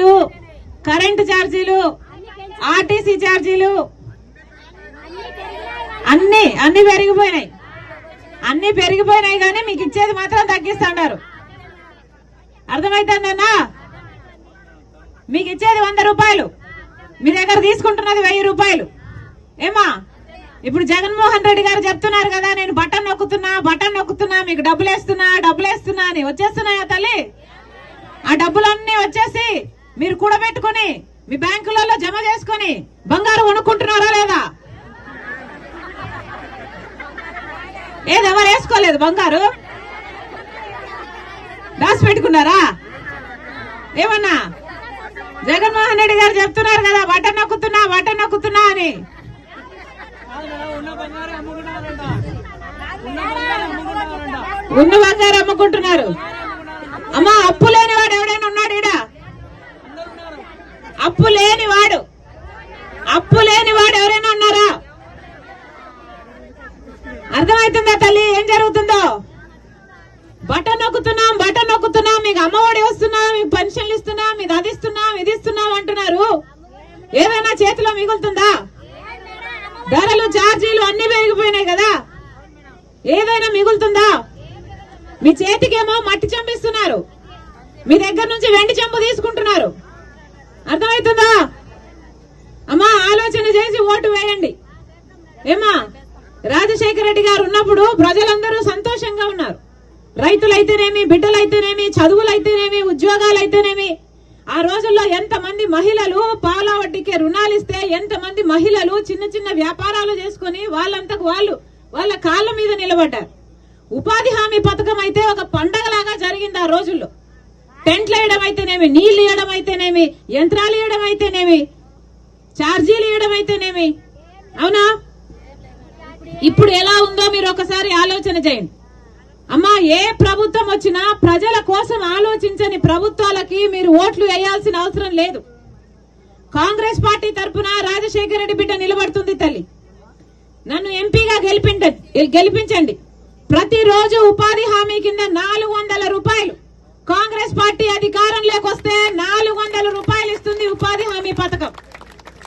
ఛార్జీలు, కరెంటు ఛార్జీలు, ఆర్టీసీ ఛార్జీలు అన్ని పెరిగిపోయినాయి. అన్ని పెరిగిపోయినాయి కానీ మీకు ఇచ్చేది మాత్రం తగ్గిస్తున్నారు. అర్థమైతుందన్నా? మీకు ఇచ్చేది 100 రూపాయలు, మీ దగ్గర తీసుకుంటున్నది 1000 రూపాయలు. ఏమా ఇప్పుడు జగన్మోహన్ రెడ్డి గారు చెప్తున్నారు కదా, నేను బటన్ నొక్కుతున్నా మీకు డబ్బులు వేస్తున్నా అని. వచ్చేస్తున్నాయా తల్లి? ఆ డబ్బులన్నీ వచ్చేసి మీరు కూడబెట్టుకుని మీ బ్యాంకులలో జమ చేసుకుని బంగారు కొనుక్కుంటున్నారా లేదా? ఎవరు వేసుకోలేదు బంగారు? దాచి పెట్టుకున్నారా? ఏమన్నా జగన్మోహన్ రెడ్డి గారు చెప్తున్నారు కదా, బటన్ నొక్కుతున్నా అని. ఉన్న బంగారు అమ్ముకుంటున్నారు. అమ్మా, అప్పు లేని వాడు ఎవడైనా ఉన్నాడు ఈడ? అప్పు లేని వాడు ఎవరైనా ఉన్నారా? అర్థమవుతుందా తల్లి ఏం జరుగుతుందో? బటన్ నొక్కుతున్నాం, మీకు అమ్మఒడి వస్తున్నా, మీకు పెన్షన్లు ఇస్తున్నా, మీకు అది ఇస్తున్నాం అంటున్నారు. ఏదైనా చేతిలో మిగులుతుందా? ధరలు, ఛార్జీలు అన్ని పెరిగిపోయినాయి కదా, ఏదైనా మిగులుతుందా? మీ చేతికేమో మట్టి చంపిస్తున్నారు, మీ దగ్గర నుంచి వెండి చెంబు తీసుకుంటున్నారు. అర్థమవుతుందా? అమ్మా, ఆలోచన చేసి ఓటు వేయండి. ఏమా, రాజశేఖర రెడ్డి గారు ఉన్నప్పుడు ప్రజలందరూ సంతోషంగా ఉన్నారు. రైతులైతేనేమి, బిడ్డలైతేనేమి, చదువులైతేనేమి, ఉద్యోగాలైతేనేమి. ఆ రోజుల్లో ఎంతమంది మహిళలు పావులా వడ్డీకే రుణాలు ఇస్తే, ఎంతమంది మహిళలు చిన్న చిన్న వ్యాపారాలు చేసుకుని వాళ్ళంతకు వాళ్ళు వాళ్ళ కాళ్ళ మీద నిలబడ్డారు. ఉపాధి హామీ పథకం అయితే ఒక పండగలాగా జరిగింది ఆ రోజుల్లో. టెంట్లు వేయడం అయితేనేమి, నీళ్లు ఇవ్వడం అయితేనేమి, యంత్రాలు ఇవ్వడం అయితేనేమి, ఛార్జీలు ఇవ్వడం అయితేనేమి. అవునా? ఇప్పుడు ఎలా ఉందో మీరు ఒకసారి ఆలోచన చేయండి. అమ్మా, ఏ ప్రభుత్వం వచ్చినా ప్రజల కోసం ఆలోచించని ప్రభుత్వాలకి మీరు ఓట్లు వేయాల్సిన అవసరం లేదు. కాంగ్రెస్ పార్టీ తరఫున రాజశేఖర రెడ్డి బిడ్డ నిలబడుతుంది తల్లి. నన్ను ఎంపీగా గెలిపించండి. ప్రతిరోజు ఉపాధి హామీ కింద 400 రూపాయలు. కాంగ్రెస్ పార్టీ అధికారంలోకి వస్తే 400 రూపాయలు ఇస్తుంది ఉపాధి హామీ పథకం.